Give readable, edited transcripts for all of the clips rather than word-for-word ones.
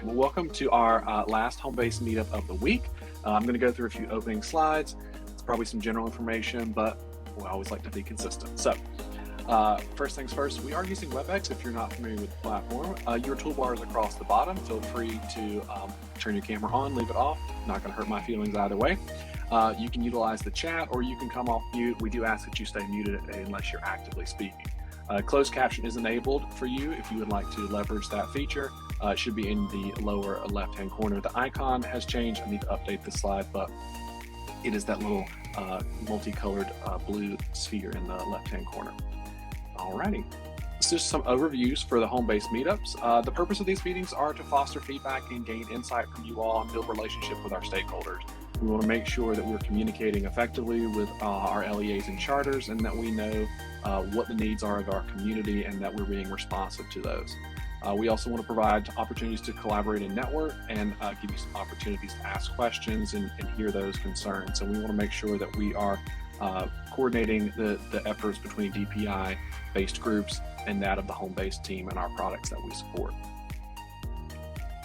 right, well, welcome to our last home-based meetup of the week. I'm going to go through a few opening slides. It's probably some general information, but we always like to be consistent. So, first things first, we are using WebEx. If you're not familiar with the platform, your toolbar is across the bottom. Feel free to turn your camera on, leave it off. Not going to hurt my feelings either way. You can utilize the chat, or you can come off mute. We do ask that you stay muted unless you're actively speaking. Closed caption is enabled for you if you would like to leverage that feature. It should be in the lower left-hand corner. The icon has changed. I need to update this slide, but it is that little multicolored blue sphere in the left-hand corner. Alrighty. This is some overviews for the home-based meetups. The purpose of these meetings are to foster feedback and gain insight from you all and build relationship with our stakeholders. We want to make sure that we're communicating effectively with our LEAs and charters, and that we know what the needs are of our community and that we're being responsive to those. We also want to provide opportunities to collaborate and network, and give you some opportunities to ask questions and hear those concerns. And we want to make sure that we are coordinating the efforts between DPI-based groups and that of the home-based team and our products that we support.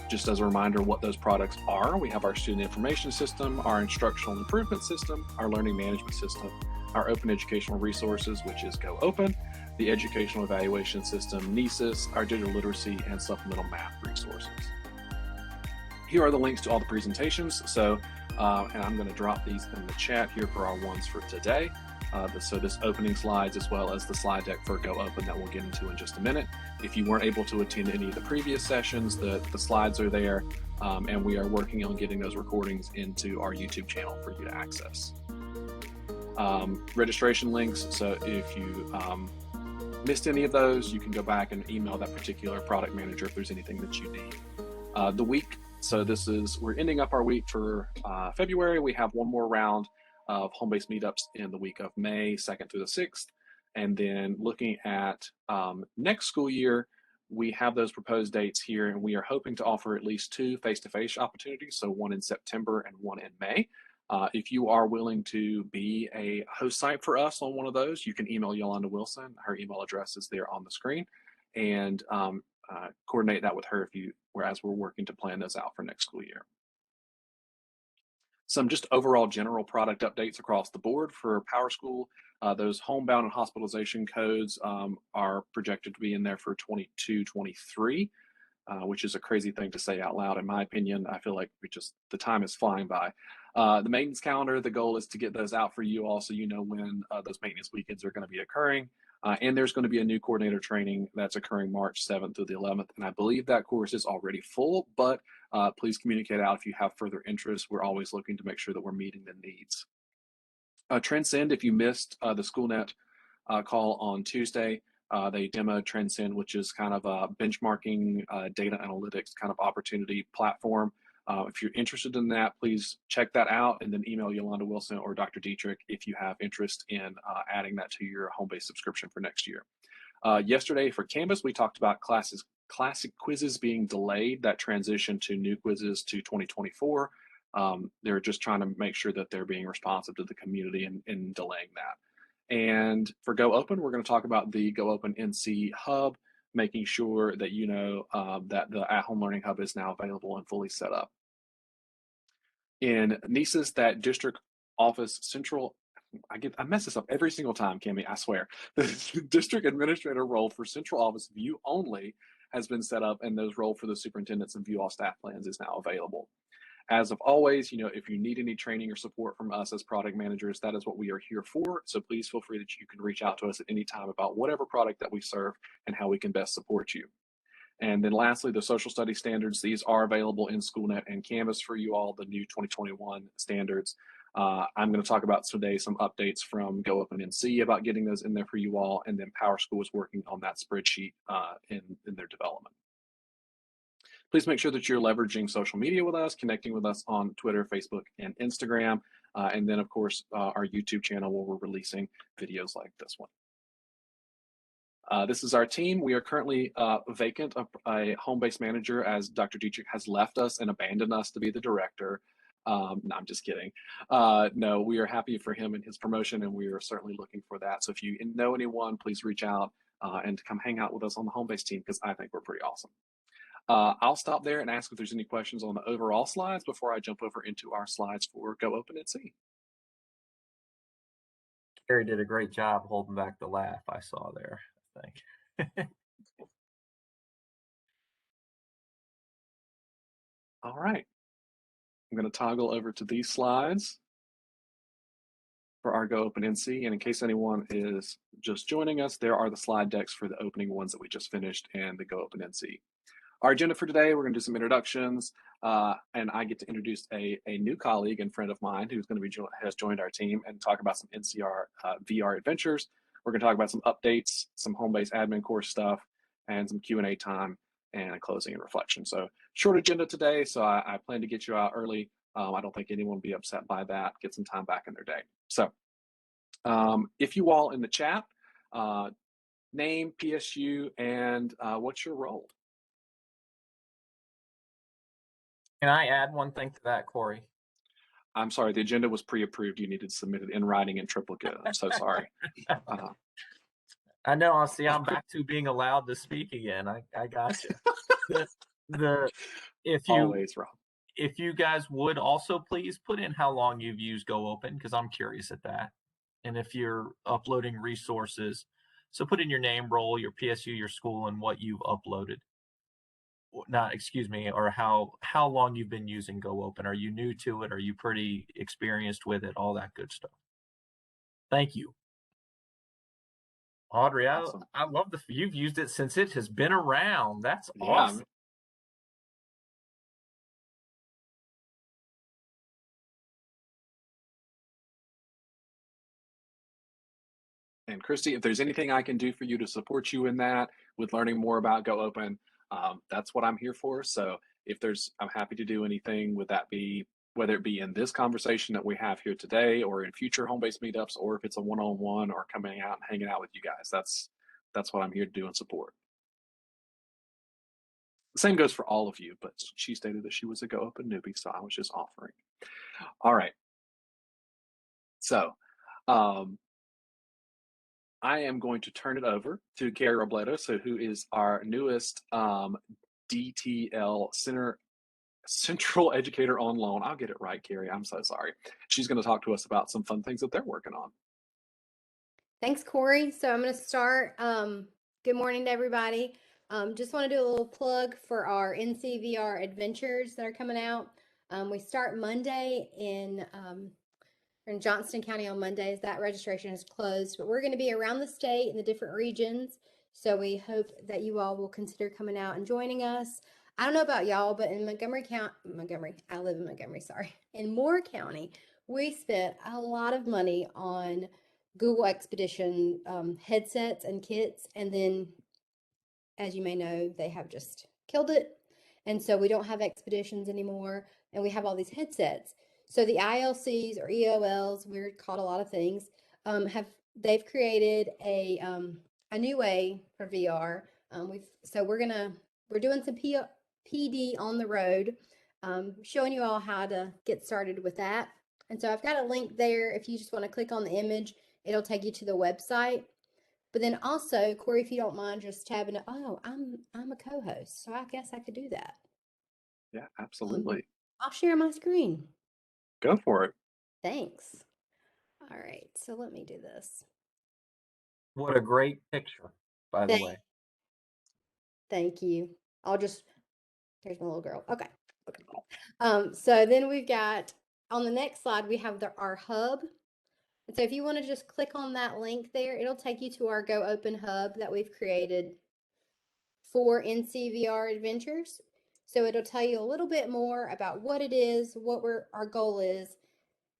Just as a reminder what those products are, we have our student information system, our instructional improvement system, our learning management system, our open educational resources, which is Go Open, the educational evaluation system, NESIS, our digital literacy and supplemental math resources. Here are the links to all the presentations. So, and I'm going to drop these in the chat here for our ones for today. So this opening slides, as well as the slide deck for Go Open that we'll get into in just a minute. If you weren't able to attend any of the previous sessions, the slides are there, and we are working on getting those recordings into our YouTube channel for you to access. Registration links, so if you missed any of those, you can go back and email that particular product manager if there's anything that you need. The week, so we're ending up our week for February. We have one more round of home-based meetups in the week of May 2nd through the 6th. And then looking at next school year, we have those proposed dates here, and we are hoping to offer at least 2 face-to-face opportunities, so one in September and one in May. If you are willing to be a host site for us on one of those, you can email Yolanda Wilson. Her email address is there on the screen, and coordinate that with her as we're working to plan those out for next school year. Some just overall general product updates across the board for PowerSchool. Those homebound and hospitalization codes are projected to be in there for 22-23, which is a crazy thing to say out loud. In my opinion, I feel like the time is flying by. The maintenance calendar, the goal is to get those out for you all so you know when those maintenance weekends are going to be occurring. And there's going to be a new coordinator training that's occurring March 7th through the 11th. And I believe that course is already full, but please communicate out if you have further interest. We're always looking to make sure that we're meeting the needs. Transcend, if you missed the SchoolNet call on Tuesday, they demoed Transcend, which is kind of a benchmarking data analytics kind of opportunity platform. If you're interested in that, please check that out and then email Yolanda Wilson or Dr. Dietrich if you have interest in adding that to your home-based subscription for next year. Yesterday for Canvas, we talked about classic quizzes being delayed, that transition to new quizzes to 2024. They're just trying to make sure that they're being responsive to the community in delaying that. And for Go Open, we're going to talk about the Go Open NC Hub, making sure that you know that the at-home learning hub is now available and fully set up. In NESIS, that district office central, I mess this up every single time, Cami, I swear. The district administrator role for central office view only has been set up, and those role for the superintendents and view all staff plans is now available. As of always, if you need any training or support from us as product managers, that is what we are here for. So please feel free that you can reach out to us at any time about whatever product that we serve and how we can best support you. And then lastly, the social studies standards, these are available in SchoolNet and Canvas for you all, the new 2021 standards. I'm going to talk about today some updates from Go Open NC about getting those in there for you all, and then PowerSchool is working on that spreadsheet in their development. Please make sure that you're leveraging social media with us, connecting with us on Twitter, Facebook, and Instagram. And then, of course, our YouTube channel where we're releasing videos like this one. This is our team. We are currently vacant a home-based manager, as Dr. Dietrich has left us and abandoned us to be the director. No, I'm just kidding. No, we are happy for him and his promotion, and we are certainly looking for that. So if you know anyone, please reach out and come hang out with us on the home-based team, because I think we're pretty awesome. I'll stop there and ask if there's any questions on the overall slides before I jump over into our slides for Go Open NC. Carrie did a great job holding back the laugh I saw there, I think. All right. I'm going to toggle over to these slides for our Go Open NC. And in case anyone is just joining us, there are the slide decks for the opening ones that we just finished and the Go Open NC. Our agenda for today, we're going to do some introductions, and I get to introduce a new colleague and friend of mine who's going to be has joined our team and talk about some NCR VR adventures. We're going to talk about some updates, some home-based admin course stuff, and some Q&A time and a closing and reflection. So short agenda today, so I plan to get you out early. I don't think anyone will be upset by that. Get some time back in their day. So if you all in the chat, name, PSU, and what's your role? Can I add one thing to that, Corey? I'm sorry, the agenda was pre-approved. You needed to submit it in writing in triplicate. I'm so sorry. I know. I'll see. I'm back to being allowed to speak again. I got you. Always, Rob. If you guys would also please put in how long you've used Go Open, because I'm curious at that. And if you're uploading resources, so put in your name, role, your PSU, your school, and what you've uploaded. Or how long you've been using Go Open. Are you new to it? Are you pretty experienced with it? All that good stuff. Thank you. Audrey, awesome. I love you've used it since it has been around. That's awesome. And Christy, if there's anything I can do for you to support you in that with learning more about Go Open, that's what I'm here for. So I'm happy to do anything. Would that be, whether it be in this conversation that we have here today or in future home-based meetups, or if it's a one-on-one or coming out and hanging out with you guys, that's what I'm here to do and support. The same goes for all of you, but she stated that she was a Go Open newbie, so I was just offering. All right. So, I am going to turn it over to Carrie Robledo, who is our newest DTL Central Educator on Loan. I'll get it right, Carrie. I'm so sorry. She's going to talk to us about some fun things that they're working on. Thanks, Corey. So I'm going to start. Good morning to everybody. Just want to do a little plug for our NCVR adventures that are coming out. We start Monday in Johnston County on Mondays. That registration is closed, but we're going to be around the state in the different regions. So we hope that you all will consider coming out and joining us. I don't know about y'all, but in Montgomery County, I live in Montgomery, sorry. In Moore County, we spent a lot of money on Google Expedition headsets and kits. And then, as you may know, they have just killed it. And so we don't have expeditions anymore. And we have all these headsets. So the ILCs or EOLs, we're called a lot of things, they've created a new way for VR. We're doing some PD on the road, showing you all how to get started with that. And so I've got a link there. If you just want to click on the image, it'll take you to the website. But then also, Corey, if you don't mind just tabbing, I'm a co-host, so I guess I could do that. Yeah, absolutely. I'll share my screen. Go for it. Thanks. All right, so let me do this. What a great picture, by the way. Thank you. There's my little girl. Okay. So then we've got, on the next slide, we have our hub. And so if you want to just click on that link there, it'll take you to our Go Open hub that we've created for NCVR Adventures. So it'll tell you a little bit more about what it is, what our goal is.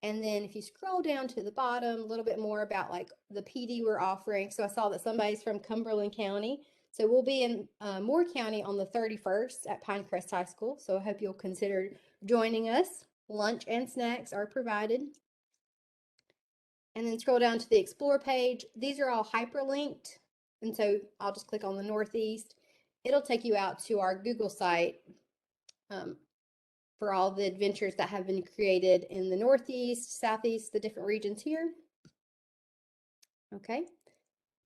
And then if you scroll down to the bottom, a little bit more about like the PD we're offering. So I saw that somebody's from Cumberland County. So we'll be in Moore County on the 31st at Pinecrest High School. So I hope you'll consider joining us. Lunch and snacks are provided. And then scroll down to the Explore page. These are all hyperlinked. And so I'll just click on the Northeast. It'll take you out to our Google site for all the adventures that have been created in the Northeast, Southeast, the different regions here. Okay.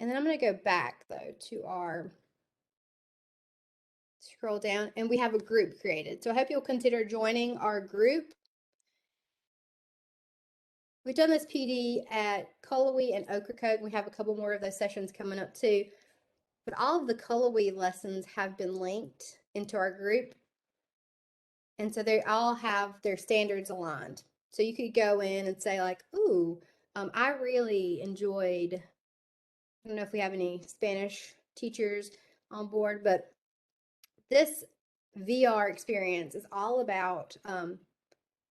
And then I'm going to go back, though, to our scroll down, and we have a group created. So I hope you'll consider joining our group. We've done this PD at Cullowhee and Ocracoke. We have a couple more of those sessions coming up too. But all of the Cullowhee lessons have been linked into our group. And so they all have their standards aligned. So you could go in and say like, ooh, I really enjoyed, I don't know if we have any Spanish teachers on board, but this VR experience is all about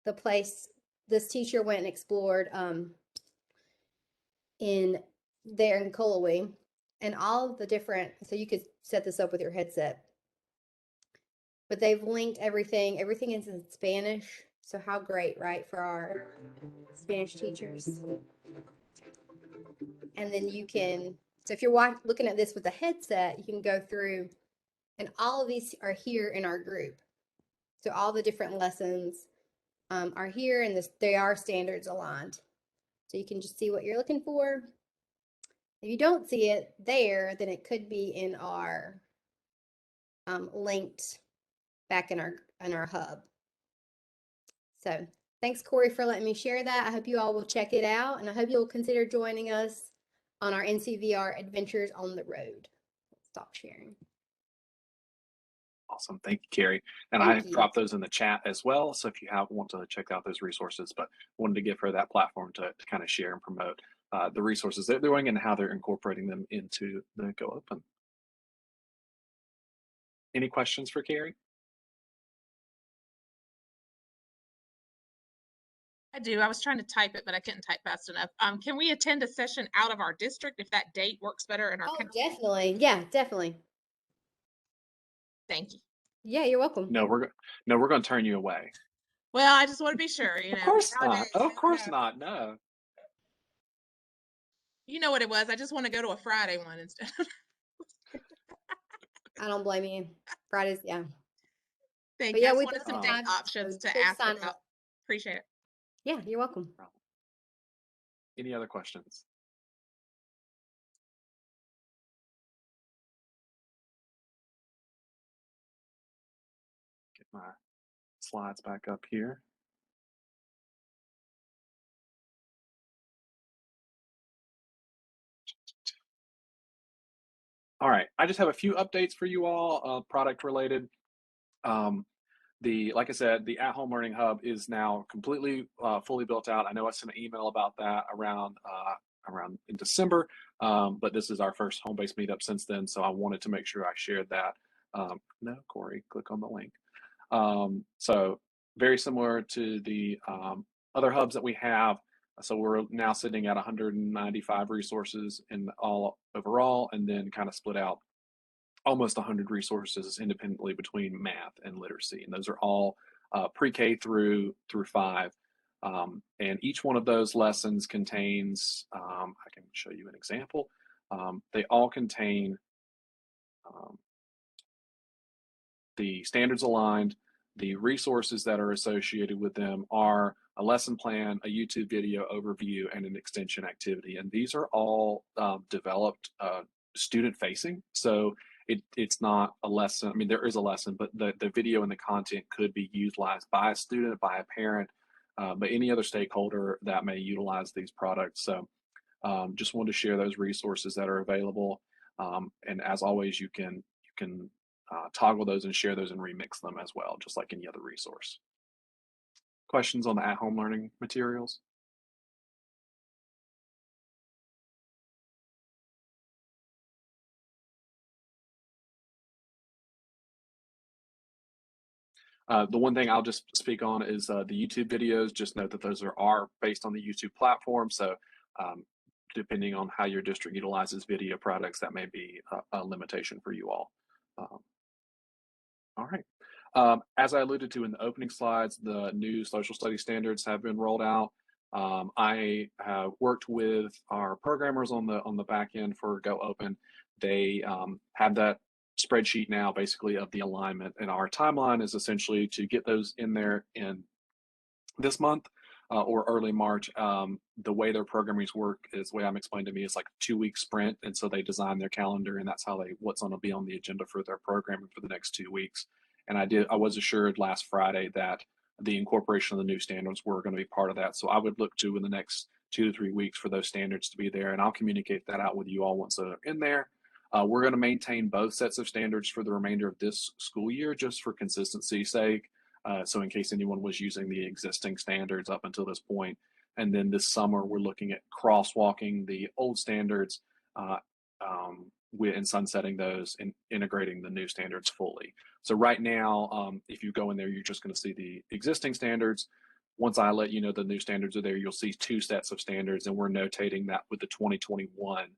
the place this teacher went and explored in Cullowhee, and all of the different, so you could set this up with your headset. But they've linked everything. Everything is in Spanish. So how great, right, for our Spanish teachers. And then you can, so if you're looking at this with a headset, you can go through, and all of these are here in our group. So all the different lessons are here, and they are standards aligned. So you can just see what you're looking for. If you don't see it there, then it could be in our linked back in our hub. So thanks, Corey, for letting me share that. I hope you all will check it out, and I hope you'll consider joining us on our NCVR Adventures on the Road. Stop sharing. Awesome. Thank you, Carrie. And I dropped those in the chat as well. So if you want to check out those resources, but wanted to give her that platform to kind of share and promote the resources they're doing and how they're incorporating them into the Go Open. Any questions for Carrie? I do. I was trying to type it, but I couldn't type fast enough. Can we attend a session out of our district if that date works better in our county? Definitely. Yeah, definitely. Thank you. Yeah, you're welcome. No, we're going to turn you away. Well, I just want to be sure, Of course not. Of course not. No. You know what it was. I just want to go to a Friday one instead. I don't blame you. Fridays, yeah. Thank you. Yeah, we wanted some date options to ask about. Appreciate it. Yeah, you're welcome. Any other questions? Get my slides back up here. All right, I just have a few updates for you all, product related. Like I said, the at-home learning hub is now completely fully built out. I know I sent an email about that around in December, but this is our first home-based meetup since then, so I wanted to make sure I shared that. No, Corey, click on the link. So very similar to the other hubs that we have. So we're now sitting at 195 resources in all overall, and then kind of split out almost 100 resources independently between math and literacy, and those are all pre-K through 5. And each one of those lessons contains, I can show you an example. They all contain the standards aligned. The resources that are associated with them are a lesson plan, a YouTube video overview, and an extension activity. And these are all developed student facing. So it's not a lesson. I mean, there is a lesson, but the video and the content could be utilized by a student, by a parent, but any other stakeholder that may utilize these products. So just wanted to share those resources that are available. And as always, you can toggle those and share those and remix them as well, just like any other resource. Questions on the at-home learning materials? The one thing I'll just speak on is the YouTube videos. Just note that those are based on the YouTube platform. So depending on how your district utilizes video products, that may be a limitation for you all. All right. As I alluded to in the opening slides, the new social studies standards have been rolled out. I have worked with our programmers on the back end for Go Open. They have that spreadsheet now basically of the alignment, and our timeline is essentially to get those in there in this month. or early March. The way their programmings work is the way I'm explained to me is like a 2-week sprint, and so they design their calendar, and that's how what's going to be on the agenda for their programming for the next 2 weeks. And I was assured last Friday that the incorporation of the new standards were going to be part of that. So I would look to in the next 2 to 3 weeks for those standards to be there, and I'll communicate that out with you all once they're in there. We're going to maintain both sets of standards for the remainder of this school year, just for consistency's sake. So in case anyone was using the existing standards up until this point. And then this summer, we're looking at crosswalking the old standards and sunsetting those and integrating the new standards fully. So right now, if you go in there, you're just going to see the existing standards. Once I let you know the new standards are there, you'll see 2 sets of standards, and we're notating that with the 2021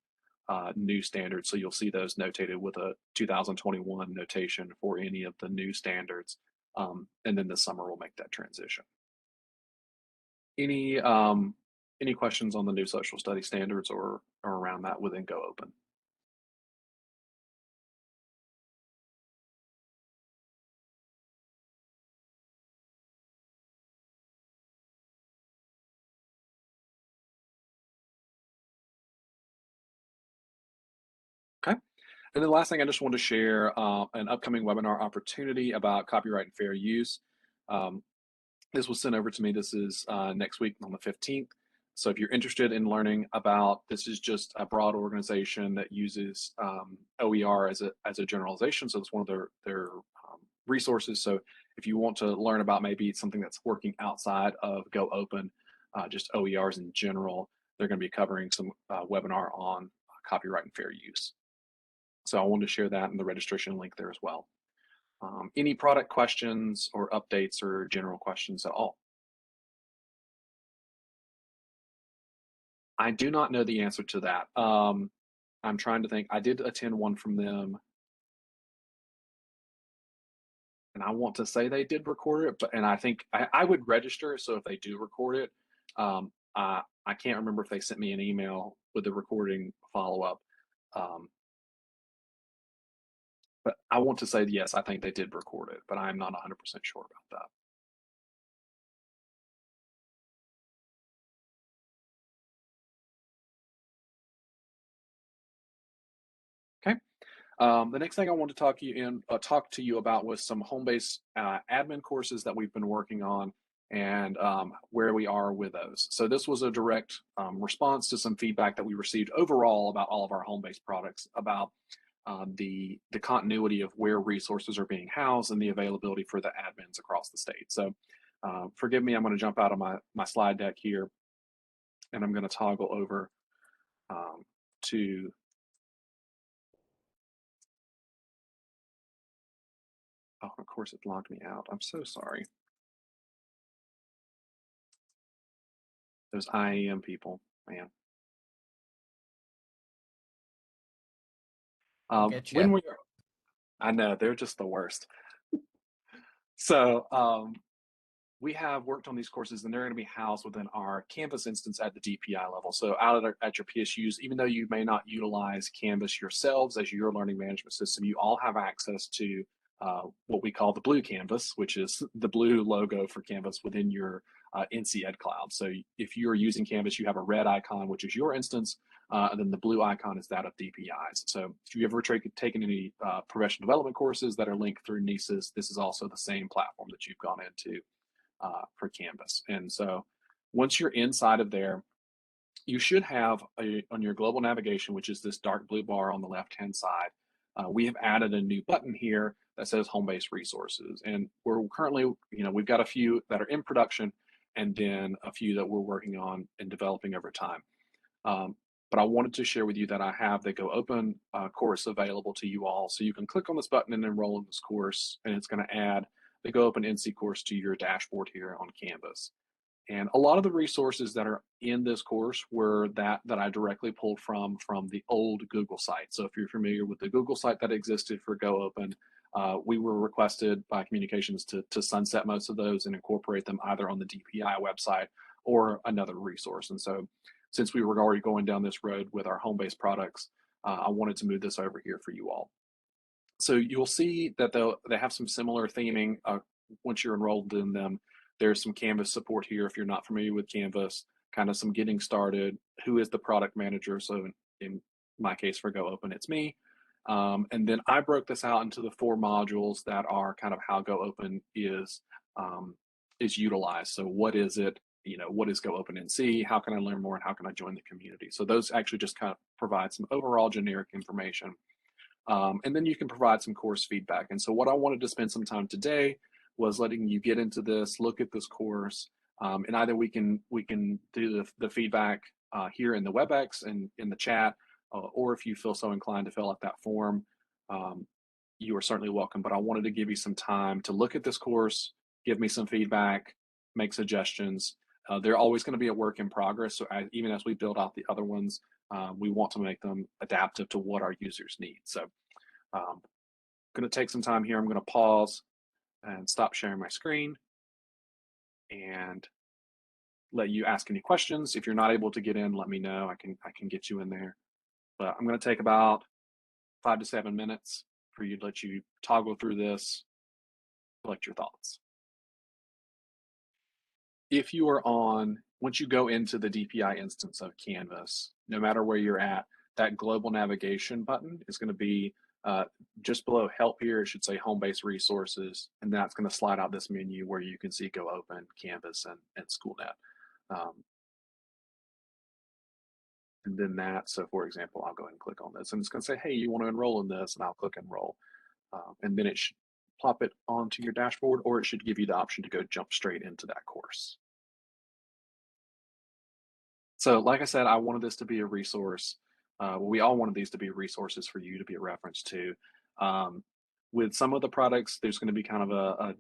new standards. So you'll see those notated with a 2021 notation for any of the new standards. And then this summer we'll make that transition. Any questions on the new social study standards or around that within Go Open? Okay. And then the last thing I just wanted to share an upcoming webinar opportunity about copyright and fair use. This was sent over to me. This is next week on the 15th. So if you're interested in learning about, this is just a broad organization that uses OER as a generalization. So it's one of their resources. So if you want to learn about maybe something that's working outside of Go Open, just OERs in general, they're going to be covering some webinar on copyright and fair use. So I wanted to share that in the registration link there as well. Any product questions or updates or general questions at all? I do not know the answer to that. I'm trying to think. I did attend one from them, and I want to say they did record it, and I think I would register. So if they do record it, I can't remember if they sent me an email with the recording follow-up. But I want to say yes, I think they did record it, but I'm not 100% sure about that. Okay. The next thing I want to talk to you about was some home-based admin courses that we've been working on and where we are with those. So this was a direct response to some feedback that we received overall about all of our home-based products, about the continuity of where resources are being housed and the availability for the admins across the state. So forgive me, I'm going to jump out of my slide deck here, and I'm going to toggle over to oh, of course it logged me out. I'm so sorry. Those IAM people, man. When we are, I know they're just the worst. So we have worked on these courses, and they're going to be housed within our Canvas instance at the DPI level. So out at your PSUs, even though you may not utilize Canvas yourselves as your learning management system, you all have access to what we call the blue Canvas, which is the blue logo for Canvas within your NC Ed Cloud. So if you're using Canvas, you have a red icon, which is your instance, and then the blue icon is that of DPI's. So if you ever taken any professional development courses that are linked through NESIS, this is also the same platform that you've gone into for Canvas. And so once you're inside of there, you should have on your global navigation, which is this dark blue bar on the left-hand side, we have added a new button here that says home-based resources. And we're currently, we've got a few that are in production and then a few that we're working on and developing over time. But I wanted to share with you that I have the Go Open course available to you all. So you can click on this button and enroll in this course, and it's going to add the Go Open NC course to your dashboard here on Canvas. And a lot of the resources that are in this course were that I directly pulled from the old Google site. So if you're familiar with the Google site that existed for Go Open, we were requested by communications to sunset most of those and incorporate them either on the DPI website or another resource. And so since we were already going down this road with our home-based products, I wanted to move this over here for you all. So you'll see that they have some similar theming once you're enrolled in them. There's some Canvas support here if you're not familiar with Canvas, kind of some getting started. Who is the product manager? So in my case for Go Open, it's me. And then I broke this out into the 4 modules that are kind of how Go Open is utilized. So what is it? What is Go Open NC? How can I learn more, and how can I join the community? So those actually just kind of provide some overall generic information. And then you can provide some course feedback. And so what I wanted to spend some time today was letting you get into this, look at this course, and either we can do the feedback here in the WebEx and in the chat, or if you feel so inclined to fill out that form, you are certainly welcome. But I wanted to give you some time to look at this course, give me some feedback, make suggestions. They're always going to be a work in progress. So even as we build out the other ones, we want to make them adaptive to what our users need. So I'm going to take some time here. I'm going to pause and stop sharing my screen and let you ask any questions. If you're not able to get in, let me know. I can get you in there. But I'm going to take about 5 to 7 minutes for you to let you toggle through this, collect your thoughts. If you are once you go into the DPI instance of Canvas, no matter where you're at, that global navigation button is going to be just below help here. It should say home-based resources, and that's going to slide out this menu where you can see Go Open, Canvas, and SchoolNet. And then so for example, I'll go ahead and click on this, and it's going to say, hey, you want to enroll in this, and I'll click enroll. And then it should plop it onto your dashboard, or it should give you the option to go jump straight into that course. So like I said, I wanted this to be a resource. We all wanted these to be resources for you to be a reference to. With some of the products, there's going to be kind of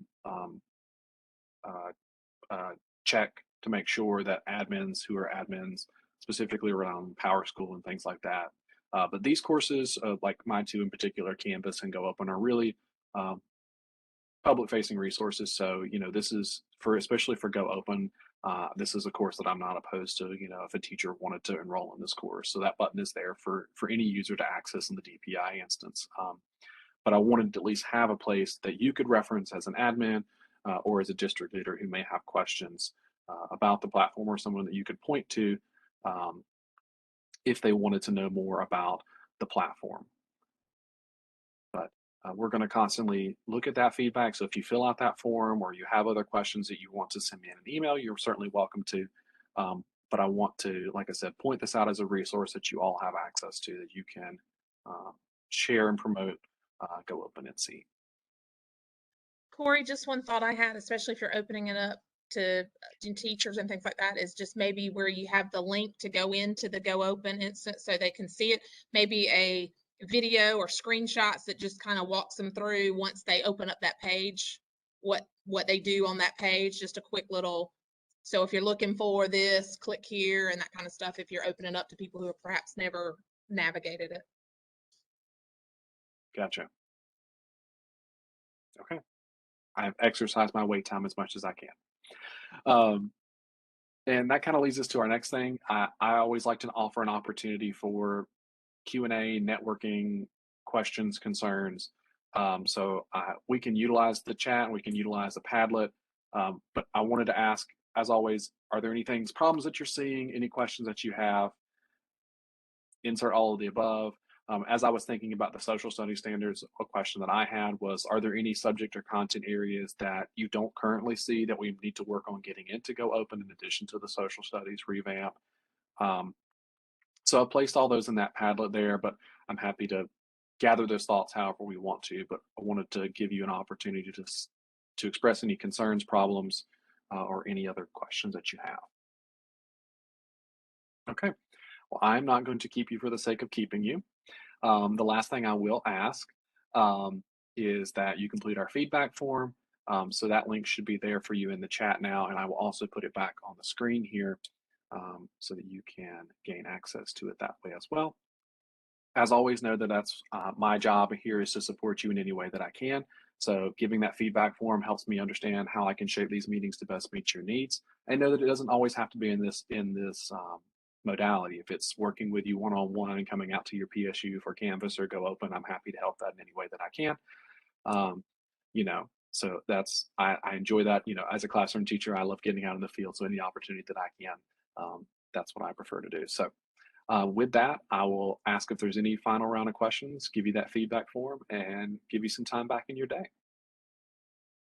a check to make sure that admins who are admins, specifically around PowerSchool and things like that. But these courses, like my 2 in particular, Canvas and Go Open, are really public-facing resources. So, this is especially for Go Open, this is a course that I'm not opposed to, if a teacher wanted to enroll in this course. So that button is there for any user to access in the DPI instance. But I wanted to at least have a place that you could reference as an admin or as a district leader who may have questions about the platform, or someone that you could point to if they wanted to know more about the platform. But we're going to constantly look at that feedback. So if you fill out that form, or you have other questions that you want to send me in an email, you're certainly welcome to. But I want to, like I said, point this out as a resource that you all have access to, that you can share and promote Go Open NC. Corey, just one thought I had, especially if you're opening it up to teachers and things like that, is just maybe where you have the link to go into the Go Open instance so they can see it, maybe a video or screenshots that just kind of walks them through once they open up that page, what they do on that page, just a quick little, so if you're looking for this, click here and that kind of stuff, if you're opening up to people who have perhaps never navigated it. Gotcha. Okay. I have exercised my wait time as much as I can. And that kind of leads us to our next thing. I always like to offer an opportunity for Q&A, networking, questions, concerns. So we can utilize the chat, and we can utilize the Padlet. But I wanted to ask, as always, are there any problems that you're seeing, any questions that you have? Insert all of the above. As I was thinking about the social studies standards, a question that I had was, are there any subject or content areas that you don't currently see that we need to work on getting into Go Open in addition to the social studies revamp? So I placed all those in that Padlet there, but I'm happy to gather those thoughts however we want to, but I wanted to give you an opportunity to express any concerns, problems, or any other questions that you have. Okay, well, I'm not going to keep you for the sake of keeping you. The last thing I will ask is that you complete our feedback form. So that link should be there for you in the chat now, and I will also put it back on the screen here so that you can gain access to it that way as well. As always, know that that's my job here is to support you in any way that I can. So giving that feedback form helps me understand how I can shape these meetings to best meet your needs. I know that it doesn't always have to be in this modality. If it's working with you one-on-one and coming out to your PSU for Canvas or Go Open, I'm happy to help that in any way that I can. So I enjoy that. You know, as a classroom teacher, I love getting out in the field. So any opportunity that I can, that's what I prefer to do. So with that, I will ask if there's any final round of questions, give you that feedback form, and give you some time back in your day.